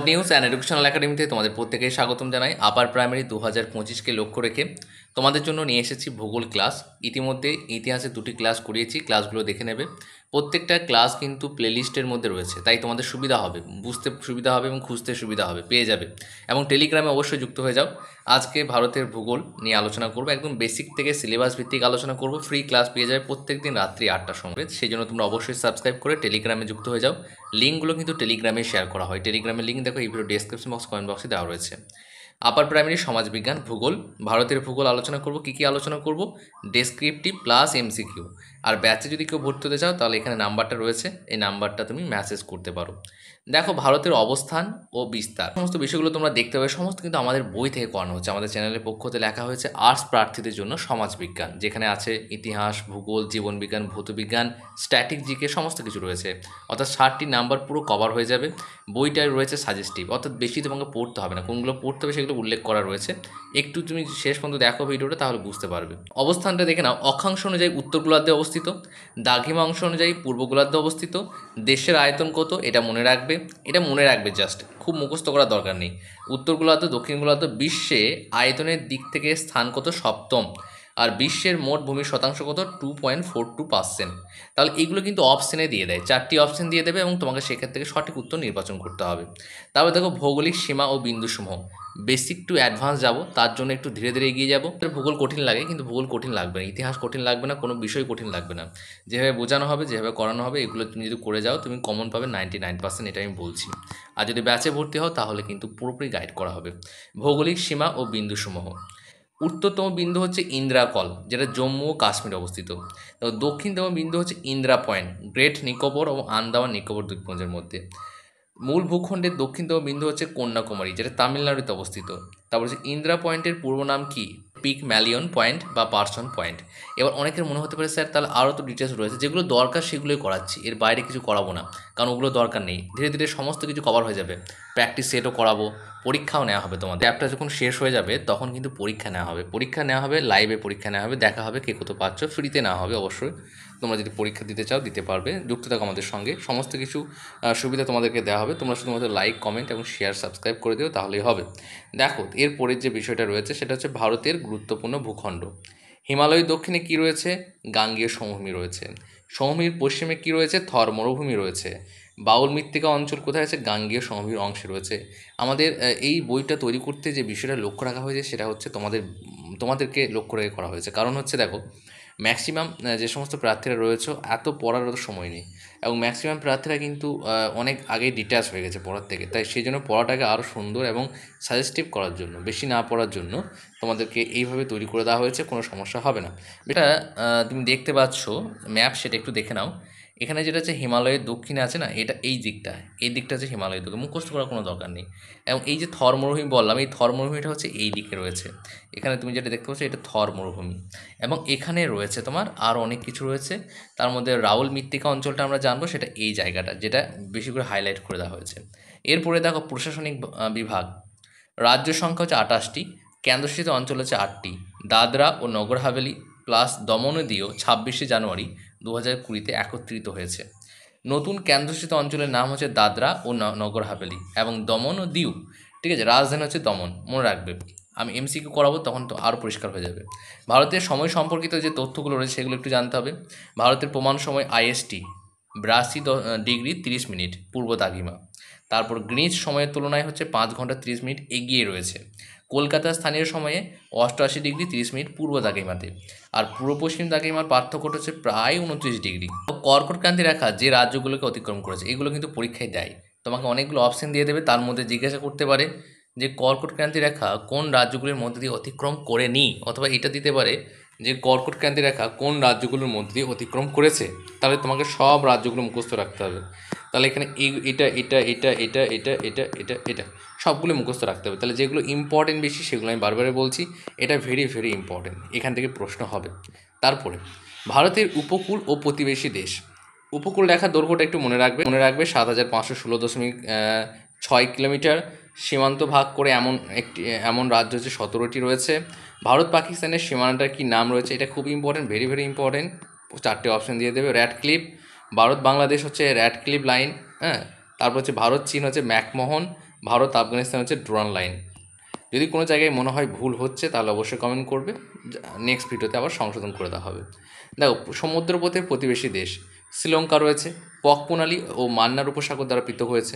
Top news and educational একাডেমিতে তোমাদের প্রত্যেকেই স্বাগতম জানাই। আপার প্রাইমারি 2025কে লক্ষ্য রেখে তোমাদের জন্য নিয়ে এসেছি ভূগোল ক্লাস। ইতিমধ্যে ইতিহাসে 2টি ক্লাস করিয়েছি, ক্লাসগুলো দেখে নেবে। প্রত্যেকটা ক্লাস কিন্তু প্লেলিস্টের মধ্যে রয়েছে, তাই তোমাদের সুবিধা হবে, বুঝতে সুবিধা হবে এবং খুঁজতে সুবিধা হবে, পেয়ে যাবে। এবং টেলিগ্রামে অবশ্যই যুক্ত হয়ে যাও। আজকে ভারতের ভূগোল নিয়ে আলোচনা করবো, একদম বেসিক থেকে সিলেবাস ভিত্তিক আলোচনা করবো। ফ্রি ক্লাস পেয়ে যাবে প্রত্যেক দিন রাত্রি 8টার সময়। সেই জন্য তোমরা অবশ্যই সাবস্ক্রাইব করে টেলিগ্রামে যুক্ত হয়ে যাও। লিঙ্কগুলো কিন্তু টেলিগ্রামে শেয়ার করা হয়। টেলিগ্রামের লিঙ্ক দেখো এই ভিডিও ডেসক্রিপশন বক্স, কমেন্ট বক্সে দেওয়া রয়েছে। আপার প্রাইমারি সমাজবিজ্ঞান ভূগোল, ভারতের ভূগোল আলোচনা করব। কী আলোচনা করব? Descriptive plus MCQ. আর ব্যাচে যদি কেউ ভর্তি হতে চাও তাহলে এখানে নাম্বারটা রয়েছে, এই নাম্বারটা তুমি মেসেজ করতে পারো। দেখো ভারতের অবস্থান ও বিস্তার, সমস্ত বিষয়গুলো তোমরা দেখতে পাবে। সমস্ত কিন্তু আমাদের বই থেকে করানো হচ্ছে। আমাদের চ্যানেলের পক্ষ থেকে লেখা হয়েছে আর্টস প্রার্থীদের জন্য সমাজবিজ্ঞান, যেখানে আছে ইতিহাস, ভূগোল, জীবনবিজ্ঞান, ভৌতবিজ্ঞান, স্ট্যাটিক জিকে, সমস্ত কিছু রয়েছে। অর্থাৎ 60টি নাম্বার পুরো কভার হয়ে যাবে। বইটায় রয়েছে সাজেস্টিভ, অর্থাৎ বেশি তোমাকে পড়তে হবে না, কোনগুলো পড়তে হবে সেগুলো উল্লেখ করা রয়েছে। একটু তুমি শেষ পর্যন্ত দেখো ভিডিওটা, তাহলে বুঝতে পারবে। অবস্থানটা দেখে নাও। অক্ষাংশ অনুযায়ী উত্তর গোলার্ধে অবস্থিত, দ্রাঘিমা অংশ অনুযায়ী পূর্ব গোলার্ধে অবস্থিত। দেশের আয়তন কত এটা মনে রাখবে, এটা মনে রাখবে, জাস্ট খুব মুখস্থ করার দরকার নেই। উত্তর গোলার্ধ, দক্ষিণ গোলার্ধ, বিশ্বে আয়তনের দিক থেকে স্থান কত? সপ্তম। আর বিশ্বের মোট ভূমির শতাংশ কত? 2.42%। তাহলে এইগুলো কিন্তু অপশানে দিয়ে দেয়, 4টি অপশান দিয়ে দেবে এবং তোমাকে সেক্ষেত্রে থেকে সঠিক উত্তর নির্বাচন করতে হবে। তারপর দেখো ভৌগোলিক সীমা ও বিন্দুসমূহ। বেসিক টু অ্যাডভান্স যাব, তার জন্য একটু ধীরে ধীরে এগিয়ে যাব। ভূগোল কঠিন লাগে, কিন্তু ভূগোল কঠিন লাগবে না, ইতিহাস কঠিন লাগবে না, কোনো বিষয় কঠিন লাগবে না। যেভাবে বোঝানো হবে, যেভাবে করানো হবে, এগুলো তুমি যদি করে যাও তুমি কমন পাবে 99%, এটা আমি বলছি। আর যদি ব্যাচে ভর্তি হও তাহলে কিন্তু পুরোপুরি গাইড করা হবে। ভৌগোলিক সীমা ও বিন্দুসমূহ। উত্তরতম বিন্দু হচ্ছে ইন্দ্রাকল, যেটা জম্মু ও কাশ্মীরে অবস্থিত। দক্ষিণতম বিন্দু হচ্ছে ইন্দ্রা পয়েন্ট, গ্রেট নিকোবর ও আন্দামান নিকোবর দ্বীপপুঞ্জের মধ্যে। মূল ভূখণ্ডের দক্ষিণতম বিন্দু হচ্ছে কন্যাকুমারী, যেটা তামিলনাড়ুতে অবস্থিত। তারপর হচ্ছে ইন্দ্রা পয়েন্টের পূর্ব নাম কি? পিক ম্যালিয়ন পয়েন্ট বা পার্সন পয়েন্ট। এবার অনেকের মনে হতে পারে স্যার তাহলে আরও তো ডিটেলস রয়েছে, যেগুলো দরকার সেগুলোই করাচ্ছি, এর বাইরে কিছু করাবো না, কারণ ওগুলো দরকার নেই। ধীরে ধীরে সমস্ত কিছু কভার হয়ে যাবে। প্র্যাকটিস সেটও করাবো, পরীক্ষাও নেওয়া হবে। তোমাদের অ্যাপটা যখন শেষ হয়ে যাবে তখন কিন্তু পরীক্ষা নেওয়া হবে। পরীক্ষা নেওয়া হবে, লাইভে পরীক্ষা নেওয়া হবে, দেখা হবে কে কত পাচ্ছ। ফ্রিতে নেওয়া হবে অবশ্যই। তোমরা যদি পরীক্ষা দিতে চাও দিতে পারবে, যুক্ত থাকো আমাদের সঙ্গে। সমস্ত কিছু সুবিধা তোমাদেরকে দেওয়া হবে। তোমরা শুধুমাত্র লাইক, কমেন্ট এবং শেয়ার, সাবস্ক্রাইব করে দিও, তাহলেই হবে। দেখো এরপরের যে বিষয়টা রয়েছে সেটা হচ্ছে ভারতের গুরুত্বপূর্ণ ভূখণ্ড। হিমালয়ের দক্ষিণে কি রয়েছে? গাঙ্গেয় সমভূমি রয়েছে। সমভূমির পশ্চিমে কি রয়েছে? থর মরুভূমি রয়েছে। বাউল মৃত্তিকা অঞ্চল কোথায় আছে? গাঙ্গেয় সমভূমির অংশে রয়েছে। আমাদের এই বইটা তৈরি করতে যে বিষয়টা লক্ষ্য রাখা হয়েছে সেটা হচ্ছে তোমাদেরকে লক্ষ্য রেখে করা হয়েছে। কারণ হচ্ছে দেখো ম্যাক্সিমাম যে সমস্ত প্রার্থীরা রয়েছে এত পড়ার অত সময় নেই, এবং ম্যাক্সিমাম প্রার্থীরা কিন্তু অনেক আগেই ডিট্যাচ হয়ে গেছে পড়ার থেকে। তাই সেই জন্য পড়াটাকে আরও সুন্দর এবং সাজেস্টিভ করার জন্য, বেশি না পড়ার জন্য তোমাদেরকে এইভাবে তৈরি করে দেওয়া হয়েছে। কোনো সমস্যা হবে না। এটা তুমি দেখতে পাচ্ছ ম্যাপ, সেটা একটু দেখে নাও। এখানে যেটা হচ্ছে হিমালয়ের দক্ষিণে আছে না, এটা এই দিকটা হচ্ছে হিমালয়ের দক্ষিণ, মুখস্থ করার কোনো দরকার নেই। এবং এই যে থর মরুভূমি বললাম, এই থর মরুভূমিটা হচ্ছে এই দিকে রয়েছে। এখানে তুমি যেটা দেখতে পাচ্ছ এটা থর মরুভূমি। এবং এখানে রয়েছে তোমার আরও অনেক কিছু রয়েছে। তার মধ্যে রাউল মৃত্তিকা অঞ্চলটা আমরা জানবো, সেটা এই জায়গাটা, যেটা বেশি করে হাইলাইট করে দেওয়া হয়েছে। এরপরে দেখো প্রশাসনিক বিভাগ। রাজ্য সংখ্যা হচ্ছে 28টি, কেন্দ্রশাসিত অঞ্চল হচ্ছে 8টি। দাদরা ও নগর হাভেলি প্লাস দমন ও দিউ 26শে জানুয়ারি 2020-তে একত্রিত হয়েছে। নতুন কেন্দ্রশাসিত অঞ্চলের নাম হচ্ছে দাদরা ও নগর হাভেলি এবং দমন ও দিউ। ঠিক আছে, রাজধানী হচ্ছে দমন, মনে রাখবে। আমি এমসিকিউ করাবো তখন তো আরও পরিষ্কার হয়ে যাবে। ভারতের সময় সম্পর্কিত যে তথ্যগুলো রয়েছে সেগুলো একটু জানতে হবে। ভারতের প্রমাণ সময় IST 82°30' পূর্ব দ্রাঘিমা। তারপর গ্রিনিচ সময়ের তুলনায় হচ্ছে 5 ঘন্টা 30 মিনিট এগিয়ে রয়েছে। কলকাতার স্থানীয় সময়ে 88°30' পূর্ব দ্রাঘিমাতে। আর পূর্ব পশ্চিম দ্রাঘিমার পার্থক্যটা হচ্ছে প্রায় 29°। কর্কট ক্রান্তি রেখা যে রাজ্যগুলোকে অতিক্রম করেছে, এগুলো কিন্তু পরীক্ষায় দেয়। তোমাকে অনেকগুলো অপশন দিয়ে দেবে, তার মধ্যে জিজ্ঞাসা করতে পারে যে কর্কট ক্রান্তি রেখা কোন রাজ্যগুলির মধ্যে দিয়ে অতিক্রম করেনি, অথবা এটা দিতে পারে যে কর্কট ক্রান্তি রেখা কোন রাজ্যগুলোর মধ্যে দিয়ে অতিক্রম করেছে। তাহলে তোমাকে সব রাজ্যগুলো মুখস্থ রাখতে হবে। তাহলে এখানে এটা এটা এটা এটা এটা এটা এটা এটা সবগুলো মুখস্থ রাখতে হবে। তাহলে যেগুলো ইম্পর্টেন্ট বেশি সেগুলো আমি বারবারে বলছি, এটা ভেরি ভেরি ইম্পর্টেন্ট, এখান থেকে প্রশ্ন হবে। তারপরে ভারতের উপকূল ও প্রতিবেশী দেশ। উপকূল রেখার দৈর্ঘ্যটা একটু মনে রাখবে 7516.6 কিলোমিটার। সীমান্ত ভাগ করে এমন রাজ্য হচ্ছে 17টি রয়েছে। ভারত পাকিস্তানের সীমানাটার কি নাম রয়েছে, এটা খুব ইম্পর্টেন্ট, ভেরি ভেরি ইম্পর্টেন্ট। 4টে অপশন দিয়ে দেবে। র্যাডক্লিফ। ভারত বাংলাদেশ হচ্ছে র্যাডক্লিফ লাইন, হ্যাঁ। তারপর হচ্ছে ভারত চীন হচ্ছে ম্যাকমোহন। ভারত আফগানিস্তান হচ্ছে ড্রোন লাইন। যদি কোনো জায়গায় মনে হয় ভুল হচ্ছে তাহলে অবশ্যই কমেন্ট করবে, নেক্সট ভিডিওতে আবার সংশোধন করে দেওয়া হবে। দেখো, সমুদ্রপথের প্রতিবেশী দেশ শ্রীলঙ্কা রয়েছে, পক প্রণালী ও মান্নার উপসাগর দ্বারা পৃথক হয়েছে।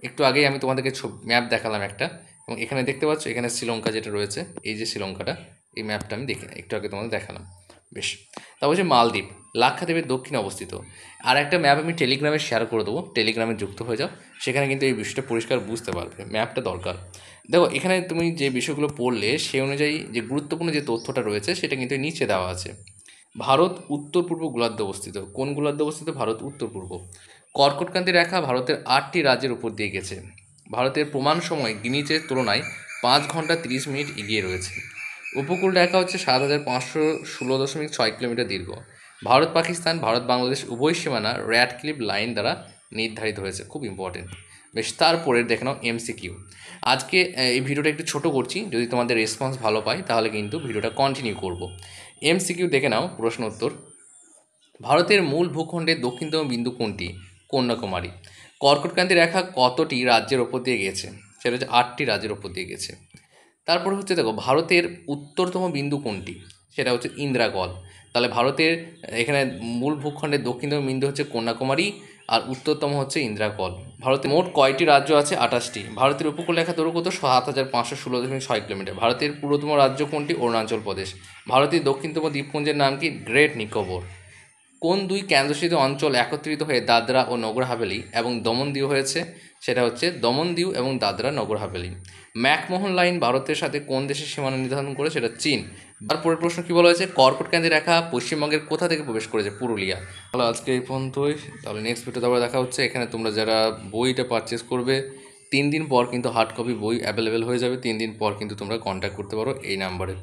একটু আগেই আমি তোমাদেরকে ম্যাপ দেখালাম একটা, এবং এখানে দেখতে পাচ্ছ এখানে শ্রীলঙ্কা যেটা রয়েছে, এই যে শ্রীলঙ্কাটা, এই ম্যাপটা আমি একটু আগে তোমাদের দেখালাম। বেশ, তারপর হচ্ছে মালদ্বীপ লাক্ষাদ্বীপের দক্ষিণে অবস্থিত। আর একটা ম্যাপ আমি টেলিগ্রামে শেয়ার করে দেবো, টেলিগ্রামে যুক্ত হয়ে যাও, সেখানে কিন্তু এই বিষয়টা পরিষ্কার বুঝতে পারবে, ম্যাপটা দরকার। দেখো, এখানে তুমি যে বিষয়গুলো পড়লে সেই অনুযায়ী যে গুরুত্বপূর্ণ যে তথ্যটা রয়েছে সেটা কিন্তু নিচে দেওয়া আছে। ভারত উত্তর পূর্ব গোলার্ধে অবস্থিত। কোন গোলার্ধে অবস্থিত? ভারত উত্তর পূর্ব। কর্কটক্রান্তি রেখা ভারতের 8টি রাজ্যের উপর দিয়ে গেছে। ভারতের প্রমাণ সময় গ্রিনিচের তুলনায় 5 ঘন্টা 30 মিনিট এগিয়ে রয়েছে। উপকূল রেখা হচ্ছে 7516.6 কিলোমিটার দীর্ঘ। ভারত পাকিস্তান, ভারত বাংলাদেশ উভয় সীমানা র্যাডক্লিফ লাইন দ্বারা নির্ধারিত হয়েছে। খুব ইম্পর্টেন্ট। বেশ, তারপরে দেখে নাও এমসিকিউ। আজকে এই ভিডিওটা একটু ছোট করছি, যদি তোমাদের রেসপন্স ভালো পাই তাহলে কিন্তু ভিডিওটা কন্টিনিউ করব। এমসিকিউ দেখে নাও, প্রশ্ন উত্তর। ভারতের মূল ভূখণ্ডের দক্ষিণতম বিন্দু কোনটি? কন্যাকুমারী। কর্কটক্রান্তি রেখা কতটি রাজ্যের ওপর দিয়ে গেছে? সেটা হচ্ছে 8টি রাজ্যের ওপর দিয়ে গেছে। তারপরে হচ্ছে দেখো, ভারতের উত্তরতম বিন্দু কোনটি? সেটা হচ্ছে ইন্দিরাগল। তাহলে ভারতের এখানে মূল ভূখণ্ডের দক্ষিণতম বিন্দু হচ্ছে কন্যাকুমারী, আর উত্তরতম হচ্ছে ইন্দিরাগল। ভারতে মোট কয়টি রাজ্য আছে? 28টি। ভারতের উপকূলরেখা দৈর্ঘ্য কত? 7516.6 কিলোমিটার। ভারতের পূর্বতম রাজ্য কোনটি? অরুণাচল প্রদেশ। ভারতের দক্ষিণতম দ্বীপপুঞ্জের নাম কি? গ্রেট নিকোবর। কোন দুই কেন্দ্রশাসিত অঞ্চল একত্রিত হয়ে দাদরা ও নগর হাভেলি এবং দমন দিউ হয়েছে? সেটা হচ্ছে দমন দিউ এবং দাদরা নগর হাভেলি। ম্যাকমোহন লাইন ভারতের সাথে কোন দেশের সীমানা নির্ধারণ করে? সেটা চীন। তারপরের প্রশ্ন কী বলা হয়েছে? কর্কটক্রান্তি রেখা পশ্চিমবঙ্গের কোথা থেকে প্রবেশ করেছে? পুরুলিয়া। তাহলে আজকে এই পর্যন্তই। তাহলে নেক্সট ভিডিওতে আবার দেখা হচ্ছে। এখানে তোমরা যারা বইটা পারচেস করবে 3 দিন পর কিন্তু হার্ড কপি বই অ্যাভেলেবেল হয়ে যাবে। 3 দিন পর কিন্তু তোমরা কন্ট্যাক্ট করতে পারো এই নাম্বারে।